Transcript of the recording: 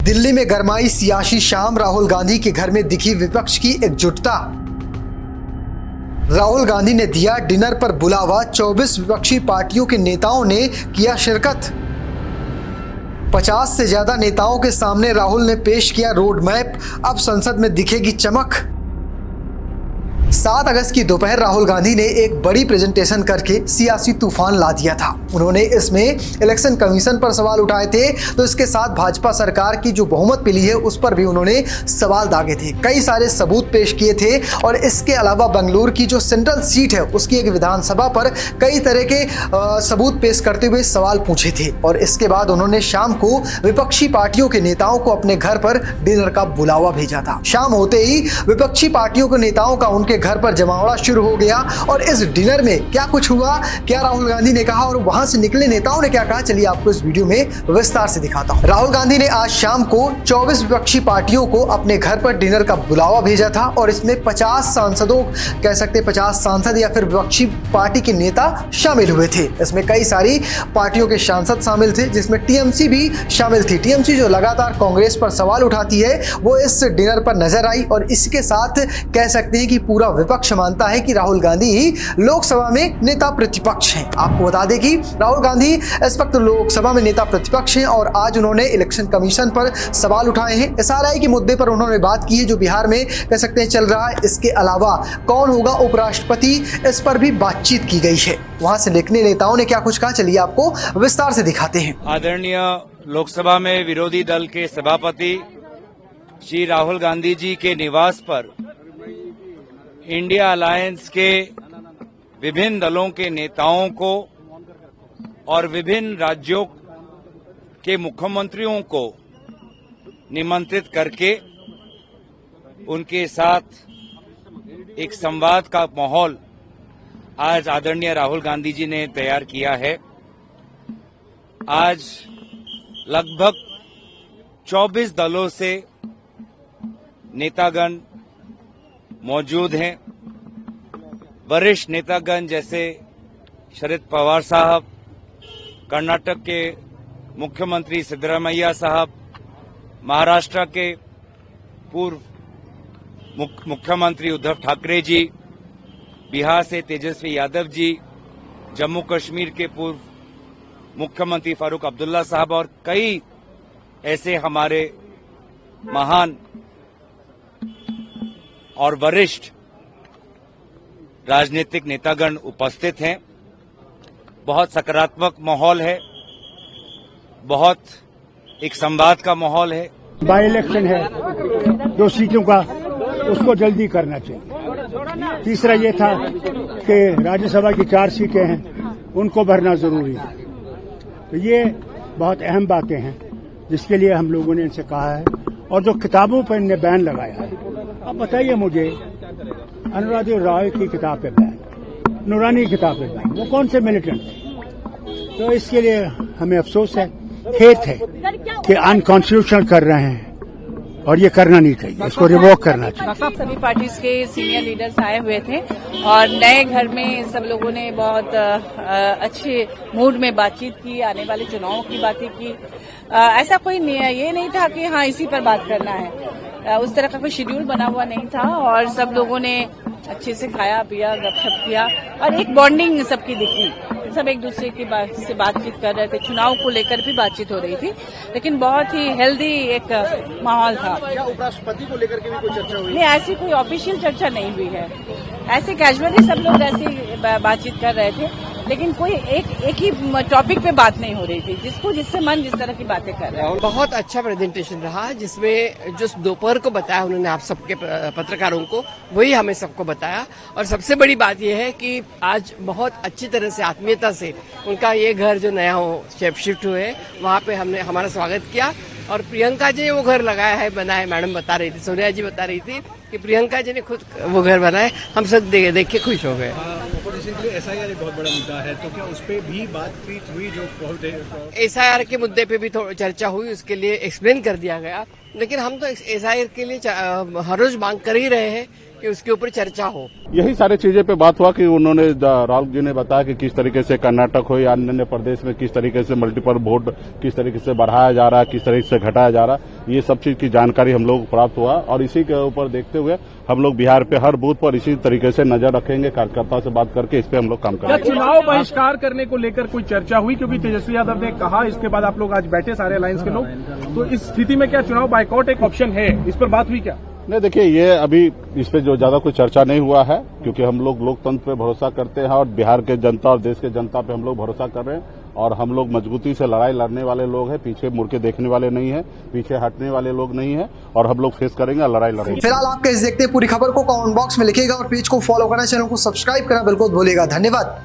दिल्ली में गरमाई सियासी शाम, राहुल गांधी के घर में दिखी विपक्ष की एकजुटता। राहुल गांधी ने दिया डिनर पर बुलावा, 24 विपक्षी पार्टियों के नेताओं ने किया शिरकत। 50 से ज्यादा नेताओं के सामने राहुल ने पेश किया रोड मैप, अब संसद में दिखेगी चमक। 7 अगस्त की दोपहर राहुल गांधी ने एक बड़ी प्रेजेंटेशन करके सियासी तूफान ला दिया था। उन्होंने इसमें इलेक्शन कमीशन पर सवाल उठाए थे, तो इसके साथ भाजपा सरकार की जो बहुमत मिली है उस पर भी उन्होंने सवाल दागे थे। कई सारे सबूत पेश किए थे और इसके अलावा बंगलुरु की जो सेंट्रल सीट है उसकी एक विधानसभा पर कई तरह के सबूत पेश करते हुए सवाल पूछे थे। और इसके बाद उन्होंने शाम को विपक्षी पार्टियों के नेताओं को अपने घर पर डिनर का बुलावा भेजा था। शाम होते ही विपक्षी पार्टियों के नेताओं का उनके घर पर जमावड़ा शुरू हो गया। और इस डिनर में क्या कुछ हुआ, क्या राहुल गांधी ने कहा और वहां से निकले नेताओं ने क्या कहा, चलिए आपको इस वीडियो में विस्तार से दिखाता हूं। राहुल गांधी ने आज शाम को 24 विपक्षी पार्टियों को अपने घर पर डिनर का बुलावा भेजा था और इसमें 50 सांसदों, कह सकते 50 सांसद या फिर विपक्षी पार्टी के नेता शामिल हुए थे। इसमें कई सारी पार्टियों के सांसद शामिल थे, जिसमें टीएमसी भी शामिल थी। टीएमसी जो लगातार कांग्रेस पर सवाल उठाती है वो इस डिनर पर नजर आई और इसके साथ कह सकते हैं कि पूरा विपक्ष मानता है कि राहुल गांधी ही लोकसभा में नेता प्रतिपक्ष हैं। आपको बता दें कि राहुल गांधी इस वक्त लोकसभा में नेता प्रतिपक्ष हैं और आज उन्होंने इलेक्शन कमीशन पर सवाल उठाए हैं। एसआरआई के मुद्दे पर उन्होंने बात की है जो बिहार में कह सकते हैं चल रहा है। इसके अलावा कौन होगा उपराष्ट्रपति, इस पर भी बातचीत की गई है। वहां से निकले नेताओं ने क्या कुछ कहा, चलिए आपको विस्तार से दिखाते हैं। आदरणीय लोकसभा में विरोधी दल के सभापति श्री राहुल गांधी जी के निवास पर इंडिया अलायंस के विभिन्न दलों के नेताओं को और विभिन्न राज्यों के मुख्यमंत्रियों को निमंत्रित करके उनके साथ एक संवाद का माहौल आज आदरणीय राहुल गांधी जी ने तैयार किया है। आज लगभग 24 दलों से नेतागण मौजूद हैं। वरिष्ठ नेतागण जैसे शरद पवार साहब, कर्नाटक के मुख्यमंत्री सिद्धरामैया साहब, महाराष्ट्र के पूर्व मुख्यमंत्री उद्धव ठाकरे जी, बिहार से तेजस्वी यादव जी, जम्मू कश्मीर के पूर्व मुख्यमंत्री फारूक अब्दुल्ला साहब और कई ऐसे हमारे महान और वरिष्ठ राजनीतिक नेतागण उपस्थित हैं। बहुत सकारात्मक माहौल है, बहुत एक संवाद का माहौल है। बाई इलेक्शन है 2 सीटों का, उसको जल्दी करना चाहिए। तीसरा ये था कि राज्यसभा की 4 सीटें हैं, उनको भरना जरूरी है। तो ये बहुत अहम बातें हैं जिसके लिए हम लोगों ने इनसे कहा है। और जो किताबों पर इनने बैन लगाया है, अब बताइए मुझे, अनुराधा रॉय की किताब पे बैन, नूरानी की किताब पे बैन, वो कौन से मिलिटेंट थे? तो इसके लिए हमें अफसोस है, खेद है कि अनकॉन्स्टिट्यूशनल कर रहे हैं और ये करना नहीं चाहिए, इसको रिवोक करना चाहिए। सभी पार्टीज के सीनियर लीडर्स आए हुए थे और नए घर में सब लोगों ने बहुत अच्छे मूड में बातचीत की, आने वाले चुनावों की बातें की। ऐसा कोई ये नहीं था कि हाँ इसी पर बात करना है, उस तरह का कोई शेड्यूल बना हुआ नहीं था और सब लोगों ने अच्छे से खाया पिया, गपशप किया और एक बॉन्डिंग सबकी दिखी। सब एक दूसरे की से बातचीत कर रहे थे, चुनाव को लेकर भी बातचीत हो रही थी, लेकिन बहुत ही हेल्दी एक माहौल था। क्या उपराष्ट्रपति को लेकर के भी कोई चर्चा हुई? नहीं, ऐसी कोई ऑफिशियल चर्चा नहीं हुई है। ऐसे कैजुअली सब लोग ऐसी बातचीत कर रहे थे, लेकिन कोई एक ही टॉपिक पे बात नहीं हो रही थी, जिससे मन जिस तरह की बातें कर रहे हैं। बहुत अच्छा प्रेजेंटेशन रहा, जिसमें जो दोपहर को बताया उन्होंने आप सबके पत्रकारों को, वही हमें सबको बताया। और सबसे बड़ी बात यह है कि आज बहुत अच्छी तरह से आत्मीयता से उनका ये घर जो नया शिफ्ट हुए, वहाँ पे हमने हमारा स्वागत किया। और प्रियंका जी ने वो घर लगाया है, बना है, मैडम बता रही थी, सोनिया जी बता रही थी कि प्रियंका जी ने खुद वो घर बनाए। हम सब देख के खुश हो गए। अपोजिशन के लिए एसआईआर एक बहुत बड़ा मुद्दा है, तो क्या उस पर भी बातचीत हुई? जो एसआईआर के मुद्दे पे भी थोड़ी चर्चा हुई, उसके लिए एक्सप्लेन कर दिया गया। लेकिन हम तो एसआईआर के लिए हर रोज मांग कर ही रहे हैं कि उसके ऊपर चर्चा हो। यही सारी चीजें पे बात हुआ कि उन्होंने राहुल जी ने बताया कि किस तरीके से कर्नाटक हो या अन्य प्रदेश में किस तरीके से मल्टीपल वोट किस तरीके से बढ़ाया जा रहा है, किस तरीके से घटाया जा रहा है। ये सब चीज की जानकारी हम लोग प्राप्त हुआ और इसी के ऊपर देखते हुए हम लोग बिहार पे हर बूथ पर इसी तरीके से नजर रखेंगे, कार्यकर्ता से बात करके इस पे हम लोग काम क्या करेंगे। चुनाव बहिष्कार करने को लेकर कोई चर्चा हुई? क्योंकि तेजस्वी यादव ने कहा, इसके बाद आप लोग आज बैठे सारे अलायंस के लोग, तो इस स्थिति में क्या चुनाव बाइकआउट एक ऑप्शन है? इस पर बात हुई क्या? नहीं, देखिए, ये अभी इस पे जो ज्यादा कोई चर्चा नहीं हुआ है, क्योंकि हम लोग लोकतंत्र पे भरोसा करते हैं और बिहार के जनता और देश के जनता पे हम लोग भरोसा कर रहे हैं और हम लोग मजबूती से लड़ाई लड़ने वाले लोग हैं, पीछे मुड़ के देखने वाले नहीं है, पीछे हटने वाले लोग नहीं है और हम लोग फेस करेंगे और लड़ाई लड़ेंगे। फिलहाल आप कैसे देखते हैं पूरी खबर को कमेंट बॉक्स में लिखिएगा और पेज को फॉलो करना, चैनल को सब्सक्राइब करना बिल्कुल भूलिएगा। धन्यवाद।